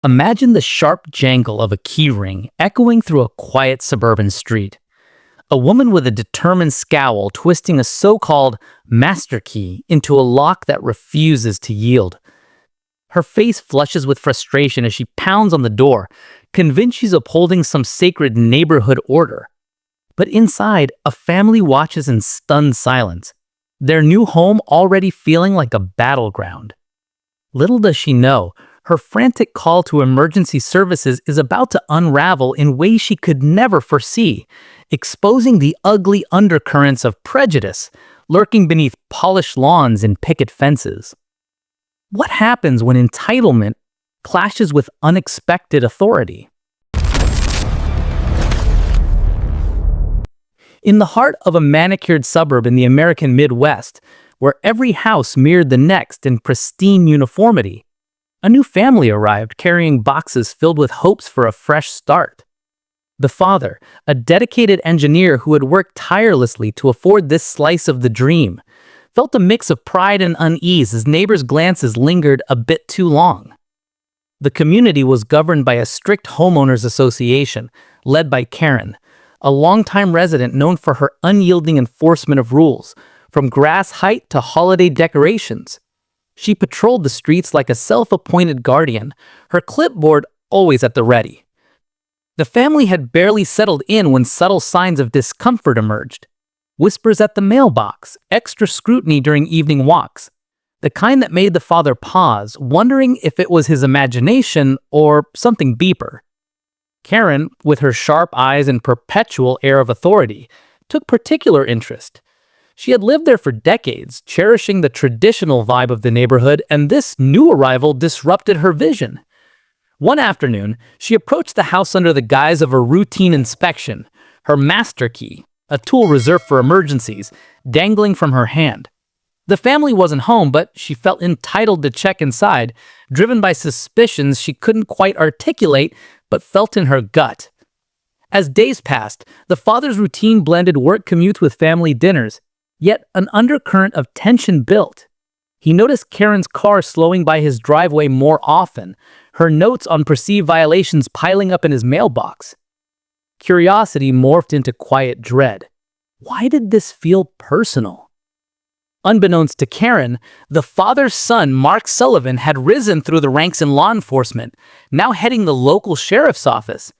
Imagine the sharp jangle of a keyring echoing through a quiet suburban street. A woman with a determined scowl twisting a so-called master key into a lock that refuses to yield. Her face flushes with frustration as she pounds on the door, convinced she's upholding some sacred neighborhood order. But inside, a family watches in stunned silence, their new home already feeling like a battleground. Little does she know, her frantic call to emergency services is about to unravel in ways she could never foresee, exposing the ugly undercurrents of prejudice lurking beneath polished lawns and picket fences. What happens when entitlement clashes with unexpected authority? In the heart of a manicured suburb in the American Midwest, where every house mirrored the next in pristine uniformity, a new family arrived carrying boxes filled with hopes for a fresh start. The father, a dedicated engineer who had worked tirelessly to afford this slice of the dream, felt a mix of pride and unease as neighbors' glances lingered a bit too long. The community was governed by a strict homeowners association led by Karen, a longtime resident known for her unyielding enforcement of rules, from grass height to holiday decorations. She patrolled the streets like a self-appointed guardian, her clipboard always at the ready. The family had barely settled in when subtle signs of discomfort emerged. Whispers at the mailbox, extra scrutiny during evening walks, the kind that made the father pause, wondering if it was his imagination or something deeper. Karen, with her sharp eyes and perpetual air of authority, took particular interest. She had lived there for decades, cherishing the traditional vibe of the neighborhood, and this new arrival disrupted her vision. One afternoon, she approached the house under the guise of a routine inspection, her master key, a tool reserved for emergencies, dangling from her hand. The family wasn't home, but she felt entitled to check inside, driven by suspicions she couldn't quite articulate but felt in her gut. As days passed, the father's routine blended work commutes with family dinners, yet an undercurrent of tension built. He noticed Karen's car slowing by his driveway more often, her notes on perceived violations piling up in his mailbox. Curiosity morphed into quiet dread. Why did this feel personal? Unbeknownst to Karen, the father's son, Mark Sullivan, had risen through the ranks in law enforcement, now heading the local sheriff's office.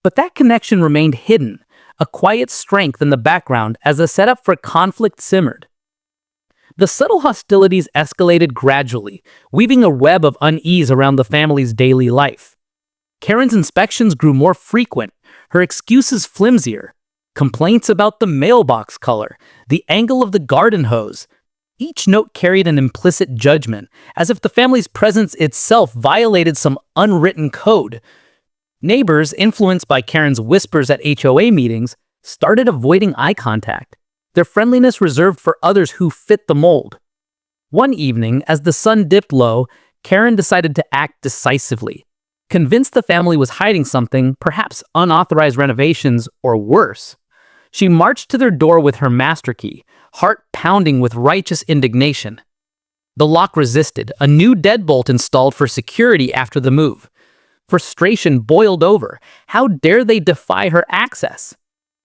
But that connection remained hidden, a quiet strength in the background as the setup for conflict simmered. The subtle hostilities escalated gradually, weaving a web of unease around the family's daily life. Karen's inspections grew more frequent, her excuses flimsier. Complaints about the mailbox color, the angle of the garden hose. Each note carried an implicit judgment, as if the family's presence itself violated some unwritten code. Neighbors, influenced by Karen's whispers at HOA meetings, started avoiding eye contact, their friendliness reserved for others who fit the mold. One evening, as the sun dipped low, Karen decided to act decisively. Convinced the family was hiding something, perhaps unauthorized renovations, or worse. She marched to their door with her master key, heart pounding with righteous indignation. The lock resisted, a new deadbolt installed for security after the move. Frustration boiled over. How dare they defy her access?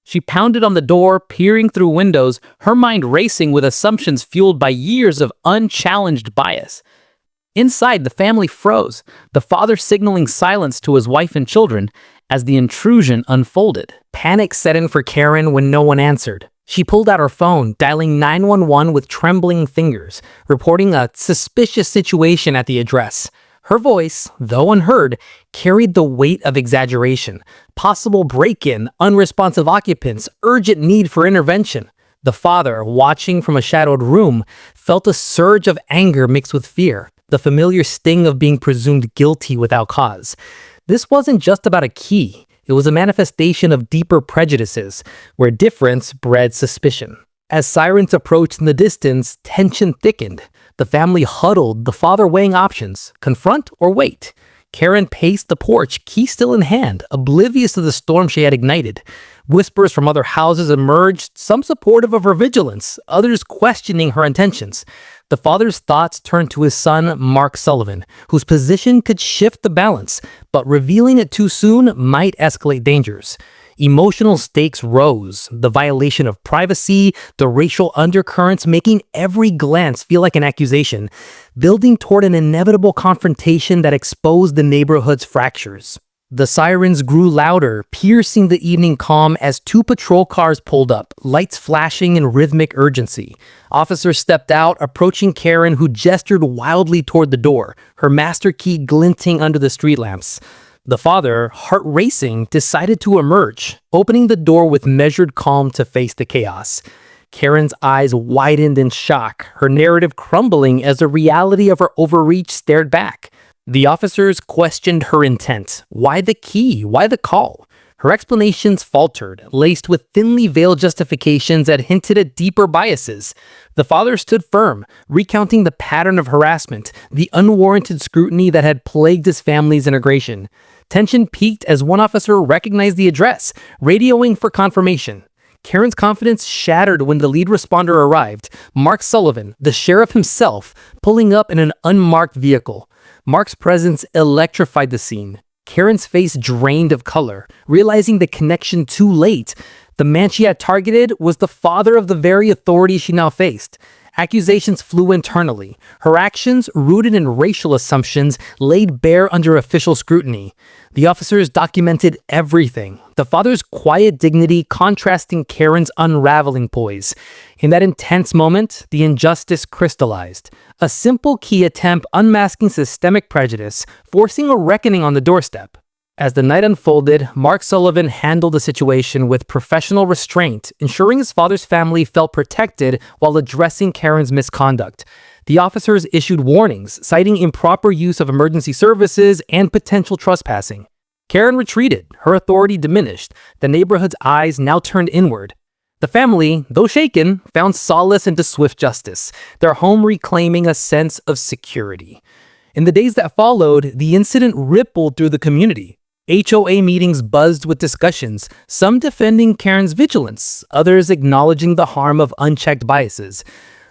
She pounded on the door, peering through windows, her mind racing with assumptions fueled by years of unchallenged bias. Inside, the family froze, the father signaling silence to his wife and children as the intrusion unfolded. Panic set in for Karen when no one answered. She pulled out her phone, dialing 911 with trembling fingers, reporting a suspicious situation at the address. Her voice, though unheard, carried the weight of exaggeration. Possible break-in, unresponsive occupants, urgent need for intervention. The father, watching from a shadowed room, felt a surge of anger mixed with fear, the familiar sting of being presumed guilty without cause. This wasn't just about a key. It was a manifestation of deeper prejudices, where difference bred suspicion. As sirens approached in the distance, tension thickened. The family huddled, the father weighing options, confront or wait. Karen paced the porch, key still in hand, oblivious to the storm she had ignited. Whispers from other houses emerged, some supportive of her vigilance, others questioning her intentions. The father's thoughts turned to his son, Mark Sullivan, whose position could shift the balance, but revealing it too soon might escalate dangers. Emotional stakes rose, the violation of privacy, the racial undercurrents making every glance feel like an accusation, building toward an inevitable confrontation that exposed the neighborhood's fractures. The sirens grew louder, piercing the evening calm as two patrol cars pulled up, lights flashing in rhythmic urgency. Officers stepped out, approaching Karen, who gestured wildly toward the door, her master key glinting under the street lamps. The father, heart racing, decided to emerge, opening the door with measured calm to face the chaos. Karen's eyes widened in shock, her narrative crumbling as the reality of her overreach stared back. The officers questioned her intent. Why the key? Why the call? Her explanations faltered, laced with thinly veiled justifications that hinted at deeper biases. The father stood firm, recounting the pattern of harassment, the unwarranted scrutiny that had plagued his family's integration. Tension peaked as one officer recognized the address, radioing for confirmation. Karen's confidence shattered when the lead responder arrived, Mark Sullivan, the sheriff himself, pulling up in an unmarked vehicle. Mark's presence electrified the scene. Karen's face drained of color, realizing the connection too late. The man she had targeted was the father of the very authority she now faced. Accusations flew internally. Her actions, rooted in racial assumptions, laid bare under official scrutiny. The officers documented everything, the father's quiet dignity contrasting Karen's unraveling poise. In that intense moment, the injustice crystallized. A simple key attempt unmasking systemic prejudice, forcing a reckoning on the doorstep. As the night unfolded, Mark Sullivan handled the situation with professional restraint, ensuring his father's family felt protected while addressing Karen's misconduct. The officers issued warnings, citing improper use of emergency services and potential trespassing. Karen retreated, her authority diminished, the neighborhood's eyes now turned inward. The family, though shaken, found solace into swift justice, their home reclaiming a sense of security. In the days that followed, the incident rippled through the community. HOA meetings buzzed with discussions, some defending Karen's vigilance, others acknowledging the harm of unchecked biases.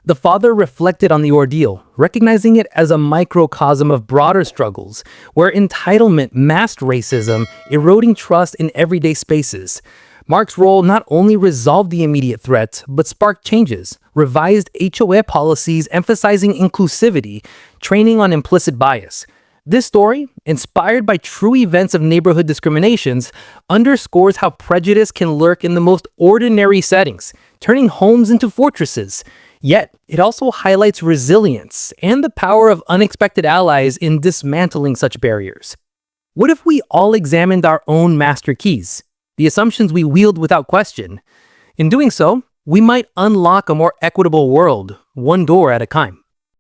The father reflected on the ordeal, recognizing it as a microcosm of broader struggles, where entitlement masked racism, eroding trust in everyday spaces. Mark's role not only resolved the immediate threat, but sparked changes, revised HOA policies emphasizing inclusivity, training on implicit bias. This story, inspired by true events of neighborhood discriminations, underscores how prejudice can lurk in the most ordinary settings, turning homes into fortresses. Yet, it also highlights resilience and the power of unexpected allies in dismantling such barriers. What if we all examined our own master keys, the assumptions we wield without question? In doing so, we might unlock a more equitable world, one door at a time.